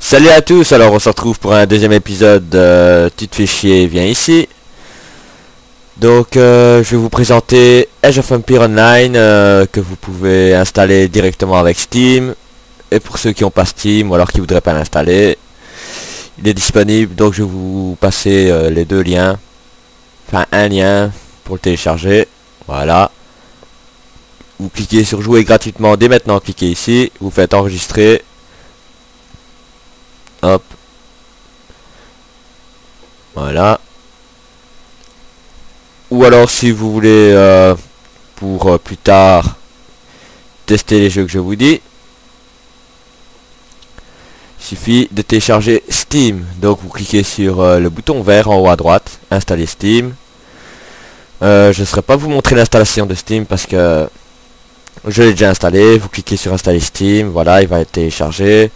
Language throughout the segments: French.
Salut à tous, alors on se retrouve pour un deuxième épisode de Tu te fais chier, viens ici. Donc je vais vous présenter Age of Empires Online que vous pouvez installer directement avec Steam. Et pour ceux qui n'ont pas Steam ou alors qui voudraient pas l'installer, il est disponible, donc je vais vous passer les deux liens. Enfin un lien pour le télécharger, voilà. Vous cliquez sur jouer gratuitement dès maintenant, cliquez ici, vous faites enregistrer. Hop. Voilà. Ou alors si vous voulez pour plus tard tester les jeux que je vous dis, il suffit de télécharger Steam. Donc vous cliquez sur le bouton vert en haut à droite, installer Steam. Je ne saurais pas vous montrer l'installation de Steam parce que je l'ai déjà installé. Vous cliquez sur installer Steam, voilà, il va être téléchargé.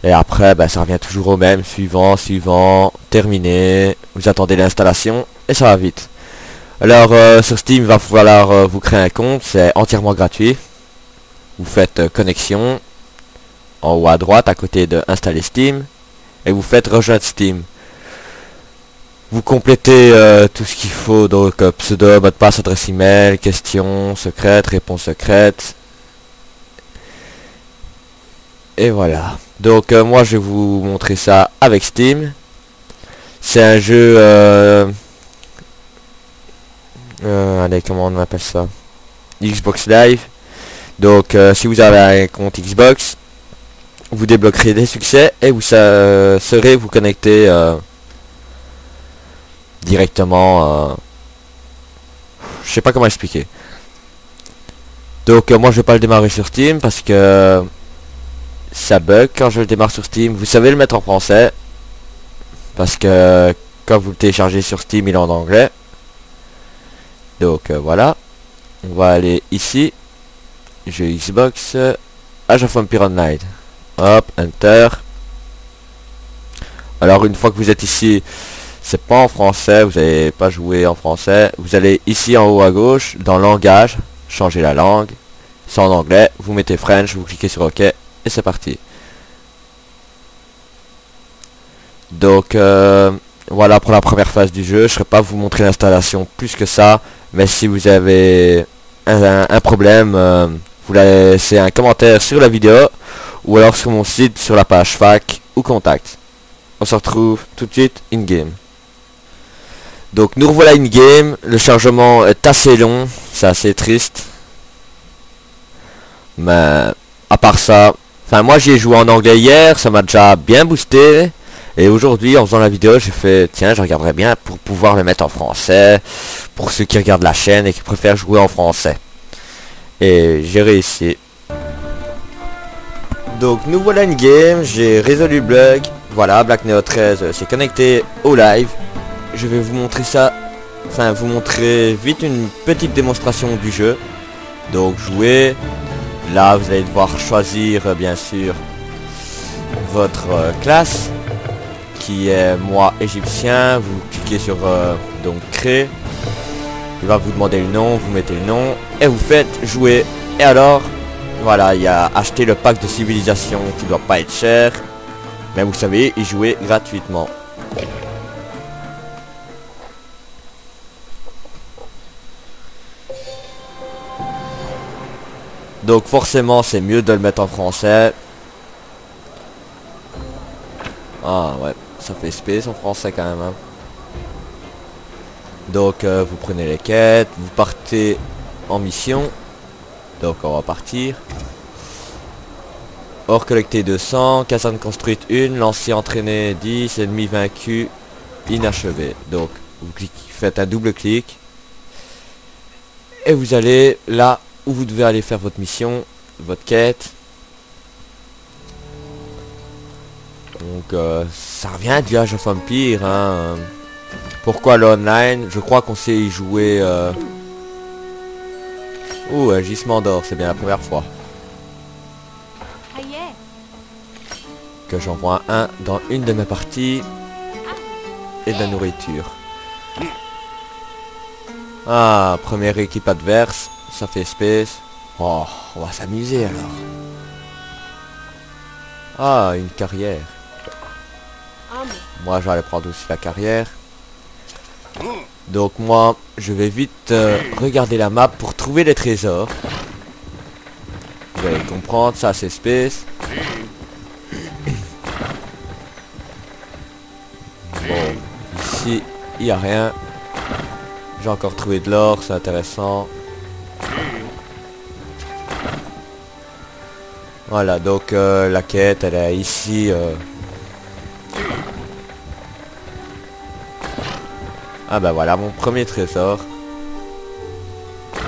Et après, ça revient toujours au même, suivant, terminé. Vous attendez l'installation et ça va vite. Alors, sur Steam, il va falloir vous créer un compte, c'est entièrement gratuit. Vous faites connexion, en haut à droite, à côté de installer Steam. Et vous faites rejoindre Steam. Vous complétez tout ce qu'il faut, donc pseudo, mot de passe, adresse email, questions secrètes, réponses secrètes. Et voilà. Donc moi je vais vous montrer ça avec Steam. C'est un jeu allez, comment on appelle ça, Xbox Live. Donc si vous avez un compte Xbox, vous débloquerez des succès et vous serez vous connecter directement je sais pas comment expliquer. Donc moi je vais pas le démarrer sur Steam parce que ça bug quand je le démarre sur Steam. Vous savez le mettre en français parce que quand vous le téléchargez sur Steam il est en anglais. Donc voilà, on va aller ici, jeu Xbox, Age of Empires Online, hop, Enter. Alors une fois que vous êtes ici, c'est pas en français, vous n'allez pas jouer en français. Vous allez ici en haut à gauche dans langage, changer la langue, c'est en anglais, vous mettez French, vous cliquez sur OK. Et c'est parti. Donc voilà pour la première phase du jeu. Je ne serai pas vous montrer l'installation plus que ça. Mais si vous avez un problème, vous laissez un commentaire sur la vidéo. Ou alors sur mon site, sur la page FAQ ou contact. On se retrouve tout de suite in-game. Donc nous revoilà in-game. Le chargement est assez long. C'est assez triste. Mais à part ça... Enfin moi j'y ai joué en anglais hier, ça m'a déjà bien boosté. Et aujourd'hui en faisant la vidéo j'ai fait tiens je regarderais bien pour pouvoir le mettre en français. Pour ceux qui regardent la chaîne et qui préfèrent jouer en français. Et j'ai réussi. Donc nous voilà une game, j'ai résolu le bug. Voilà, Black Neo 13 s'est connecté au live. Je vais vous montrer ça. Enfin vous montrer vite une petite démonstration du jeu. Donc jouer. Là, vous allez devoir choisir, bien sûr, votre classe, qui est moi égyptien. Vous cliquez sur donc créer. Il va vous demander le nom, vous mettez le nom et vous faites jouer. Et alors, voilà, il y a acheté le pack de civilisation qui doit pas être cher, mais vous savez, y jouer gratuitement. Donc forcément c'est mieux de le mettre en français. Ah ouais, ça fait space en français quand même hein. Donc vous prenez les quêtes, vous partez en mission. Donc on va partir. Or collecté 200, caserne construite 1, lancier entraîné 10, ennemi vaincu, inachevé. Donc vous faites un double clic. Et vous allez là où vous devez aller faire votre mission, votre quête. Donc ça revient du Age of Empires hein. Pourquoi le online? Je crois qu'on sait y jouer Oh, un gisement d'or, c'est bien la première fois que j'en vois un dans une de mes parties. Et de la nourriture. Ah, première équipe adverse. Ça fait space. Oh, on va s'amuser alors. Ah, une carrière. Moi j'allais prendre aussi la carrière. Donc moi je vais vite regarder la map pour trouver les trésors. Vous allez comprendre, ça c'est space. Bon, ici il n'y a rien. J'ai encore trouvé de l'or, c'est intéressant. Voilà, donc la quête elle est ici. Ah bah voilà mon premier trésor.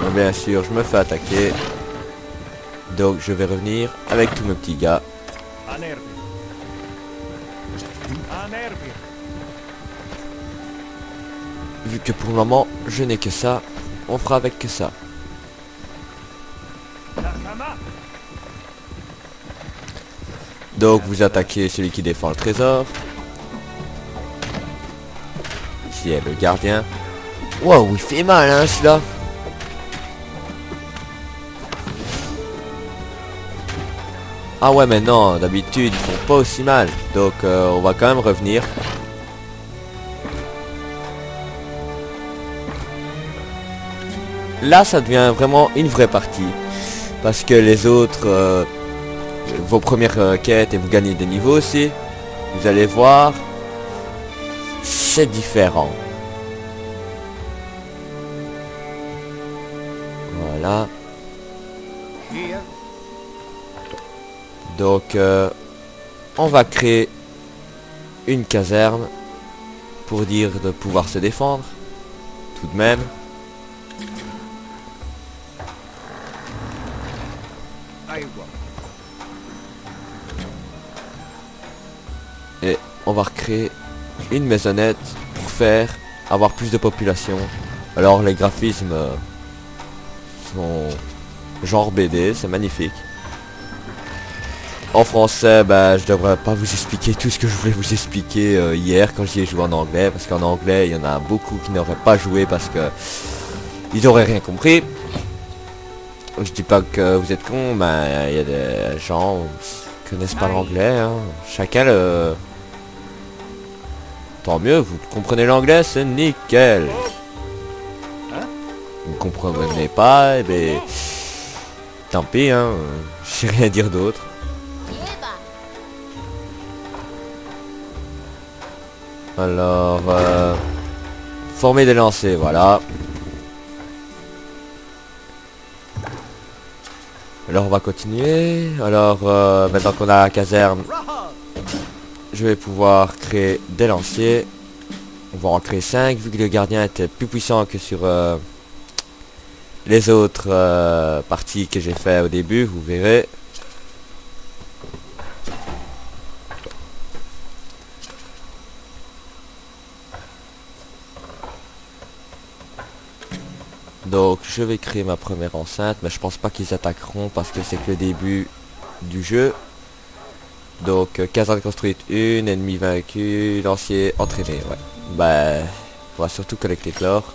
Bon, bien sûr je me fais attaquer. Donc je vais revenir avec tous mes petits gars. Vu que pour le moment je n'ai que ça, on fera avec que ça. Donc vous attaquez celui qui défend le trésor. Ici est le gardien. Wow, il fait mal hein celui-là. Ah ouais mais non, d'habitude ils font pas aussi mal. Donc on va quand même revenir. Là ça devient vraiment une vraie partie. Parce que les autres, vos premières quêtes et vous gagnez des niveaux aussi. Vous allez voir, c'est différent. Voilà. Donc on va créer une caserne pour dire de pouvoir se défendre tout de même. Et on va recréer une maisonnette pour faire avoir plus de population. Alors les graphismes sont genre BD, c'est magnifique. En français, bah, je devrais pas vous expliquer tout ce que je voulais vous expliquer hier quand j'y ai joué en anglais. Parce qu'en anglais, il y en a beaucoup qui n'auraient pas joué parce que ils auraient rien compris. Je dis pas que vous êtes cons, mais il y a des gens qui connaissent pas l'anglais. Hein. Chacun le... Tant mieux, vous comprenez l'anglais, c'est nickel. Vous ne comprenez pas, et ben... Tant pis, hein. Je sais rien dire d'autre. Alors, former des lancers, voilà. Alors on va continuer. Alors maintenant qu'on a la caserne, je vais pouvoir créer des lanciers. On va en créer 5 vu que le gardien était plus puissant que sur les autres parties que j'ai fait au début, vous verrez. Donc je vais créer ma première enceinte, mais je pense pas qu'ils attaqueront parce que c'est que le début du jeu. Donc caserne construite 1, ennemi vaincu, lancier entraîné, ouais. Bah, on va surtout collecter de l'or.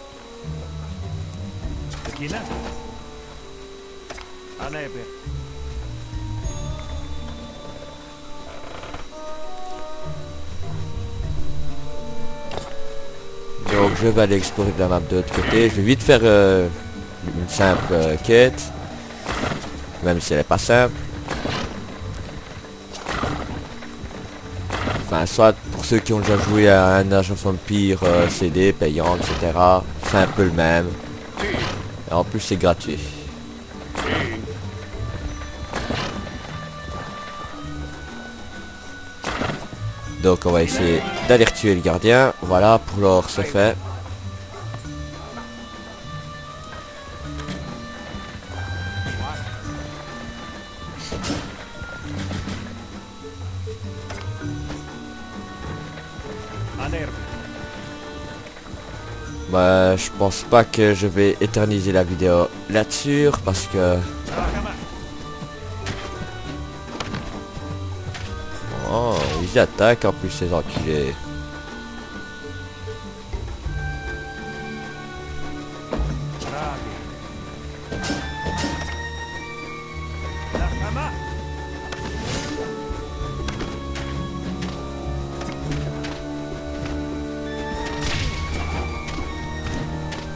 Donc je vais aller explorer de la map de l'autre côté. Je vais vite faire une simple quête. Même si elle est pas simple. Enfin, soit pour ceux qui ont déjà joué à un Age of Empires CD, payant, etc. C'est un peu le même. Et en plus c'est gratuit. Donc on va essayer d'aller tuer le gardien. Voilà, pour l'or c'est fait. Bah, je pense pas que je vais éterniser la vidéo là-dessus parce que... Oh, ils attaquent en plus ces enculés.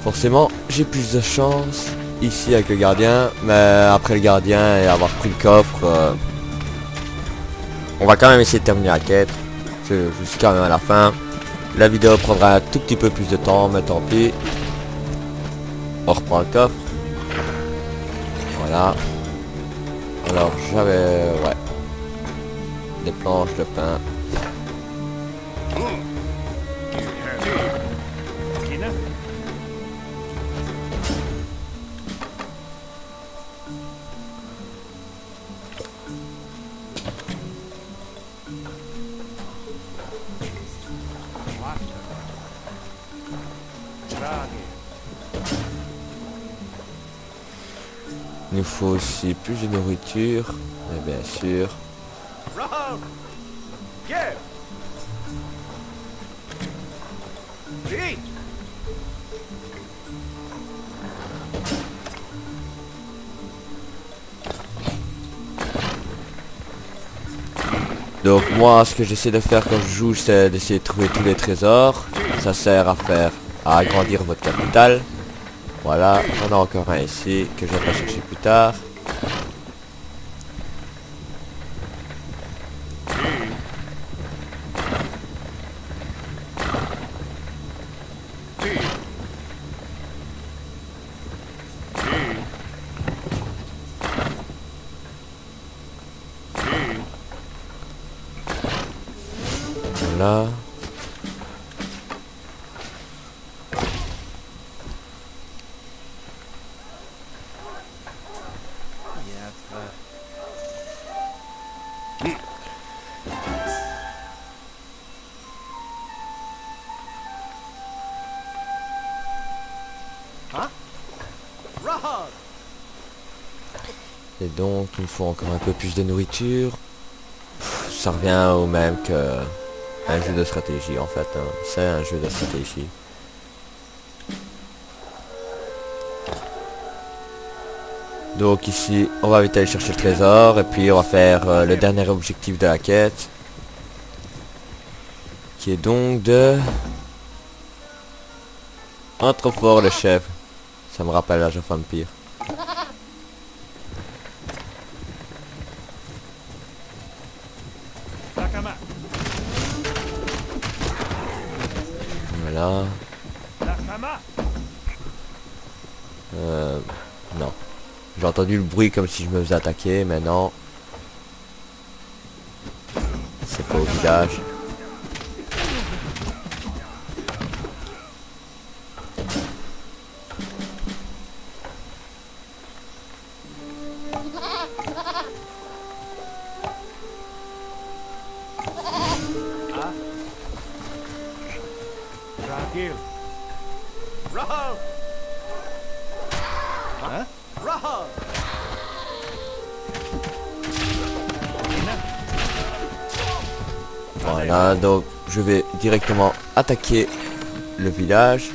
Forcément, j'ai plus de chance ici avec le gardien, mais après le gardien et avoir pris le coffre, on va quand même essayer de terminer la quête. Je suis quand même à la fin. La vidéo prendra un tout petit peu plus de temps, mais tant pis. On reprend le coffre. Voilà. Alors j'avais... ouais. Des planches de pain. Il nous faut aussi plus de nourriture, et bien sûr. Donc moi, ce que j'essaie de faire quand je joue, c'est d'essayer de trouver tous les trésors. Ça sert à agrandir votre capitale. Voilà, on a encore un ici que je vais pas chercher plus tard. Voilà. Et donc, il me faut encore un peu plus de nourriture. Ça revient au même que un jeu de stratégie en fait. Hein. C'est un jeu de stratégie. Donc ici, on va vite aller chercher le trésor et puis on va faire le dernier objectif de la quête. Qui est donc de... Entre fort le chef. Ça me rappelle l'âge of Vampire. Voilà. Non. J'ai entendu le bruit comme si je me faisais attaquer, mais non. C'est pas au village. Voilà, donc je vais directement attaquer le village.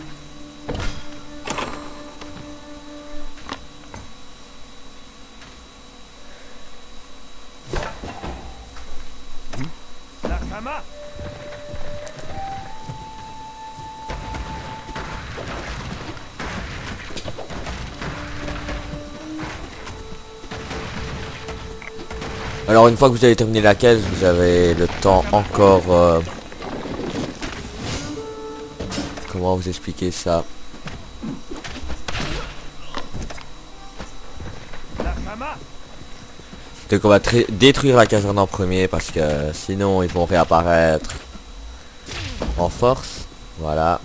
Alors une fois que vous avez terminé la quête, vous avez le temps encore... comment vous expliquer ça? Donc on va détruire la caserne en premier parce que sinon ils vont réapparaître en force. Voilà.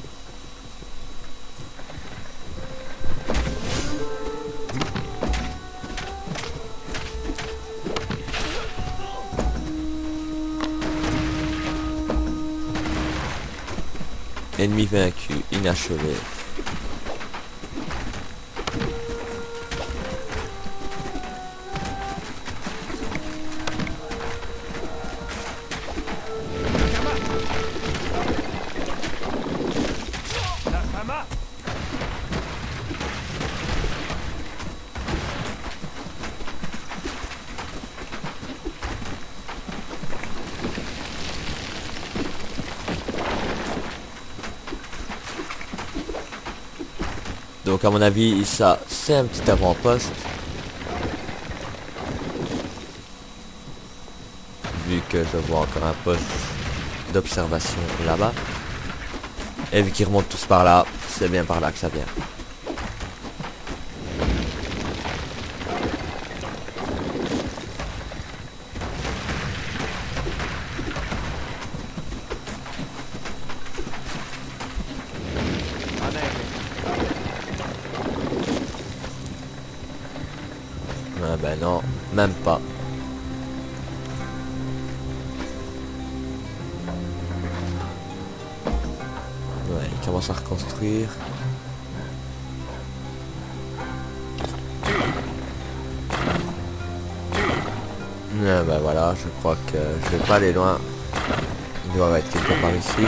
Ennemi vaincu, inachevé. Donc à mon avis, ça c'est un petit avant-poste. Vu que je vois encore un poste d'observation là-bas. Et vu qu'ils remontent tous par là, c'est bien par là que ça vient. Ah ben non, même pas. Ouais, il commence à reconstruire. Ah ben voilà, je crois que je vais pas aller loin. Il doit être quelque part ici.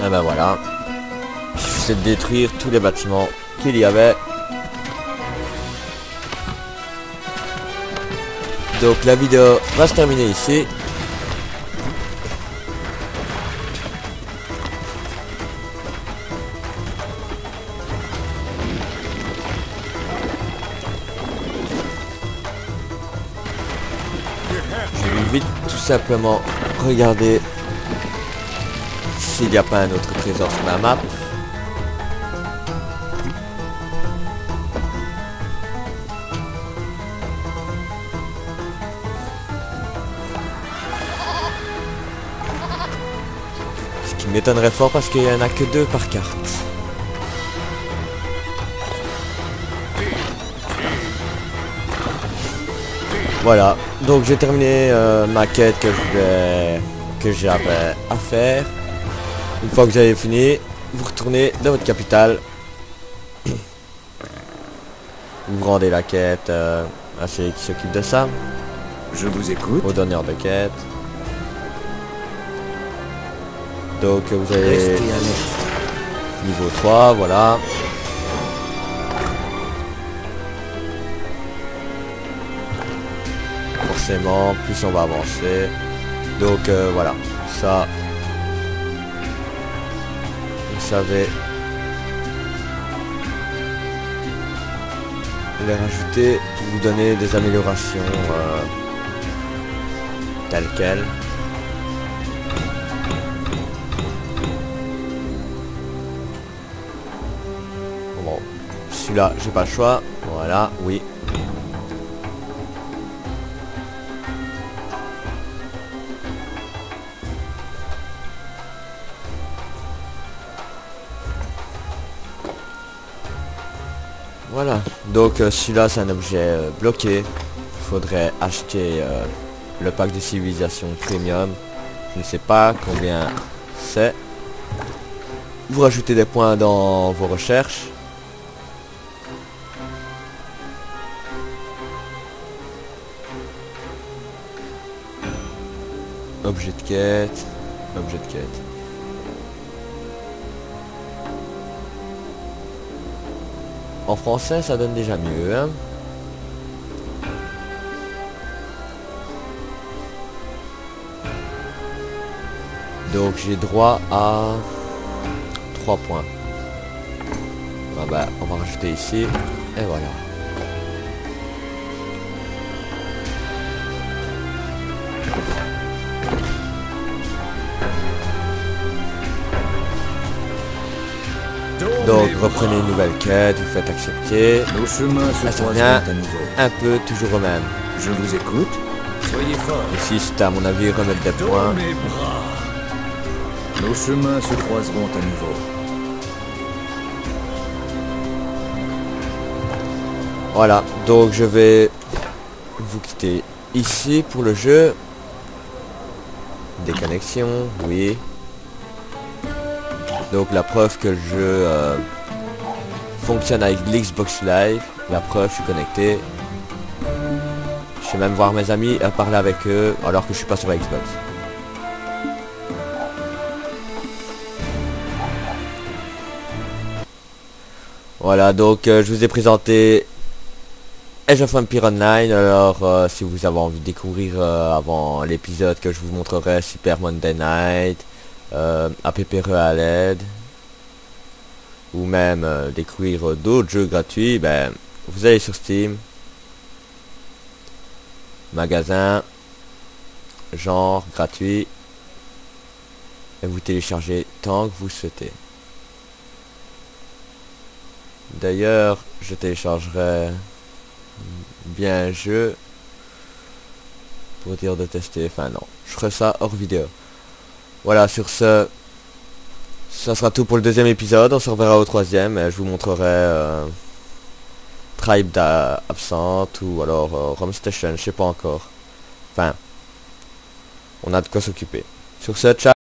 Ah ben voilà. Il suffisait de détruire tous les bâtiments qu'il y avait. Donc la vidéo va se terminer ici. Je vais vite tout simplement regarder s'il n'y a pas un autre trésor sur la map. Ce qui m'étonnerait fort parce qu'il n'y en a que 2 par carte. Voilà, donc j'ai terminé ma quête que j'avais à faire. Une fois que vous avez fini, vous retournez dans votre capitale. Vous rendez la quête à celui qui s'occupe de ça. Je vous écoute. Au donneur de quête. Donc vous avez Restez alerte. niveau 3, voilà. Forcément, plus on va avancer. Donc voilà, ça... Vous savez les rajouter pour vous donner des améliorations telles quelles. Bon, celui-là j'ai pas le choix. Voilà, oui. Voilà, donc celui-là c'est un objet bloqué. Il faudrait acheter le pack de civilisation premium. Je ne sais pas combien c'est. Vous rajoutez des points dans vos recherches. Objet de quête. Objet de quête. En français, ça donne déjà mieux, hein. Donc j'ai droit à 3 points. Ah bah, on va rajouter ici. Et voilà. Donc reprenez une nouvelle quête, vous faites accepter. Nos chemins se Ça croiseront revient à nouveau. un peu toujours au même. Je vous écoute. Soyez forts. Ici c'est à mon avis remettre des points. Mes bras. Nos chemins se croiseront à nouveau. Voilà, donc je vais vous quitter ici pour le jeu. Déconnexion, oui. Donc la preuve que le jeu fonctionne avec l'Xbox Live. La preuve, je suis connecté. Je sais même voir mes amis et parler avec eux alors que je suis pas sur la Xbox. Voilà, donc je vous ai présenté Age of Empires Online. Alors si vous avez envie de découvrir avant l'épisode que je vous montrerai Super Monday Night, APP Realed, ou même découvrir d'autres jeux gratuits, ben vous allez sur Steam, magasin, genre gratuit, et vous téléchargez tant que vous souhaitez. D'ailleurs, je téléchargerai bien un jeu pour dire de tester. Enfin non, je ferai ça hors vidéo. Voilà, sur ce, ça sera tout pour le deuxième épisode. On se reverra au troisième et je vous montrerai Tribe Absent ou alors Rom Station, je sais pas encore. Enfin, on a de quoi s'occuper. Sur ce, ciao.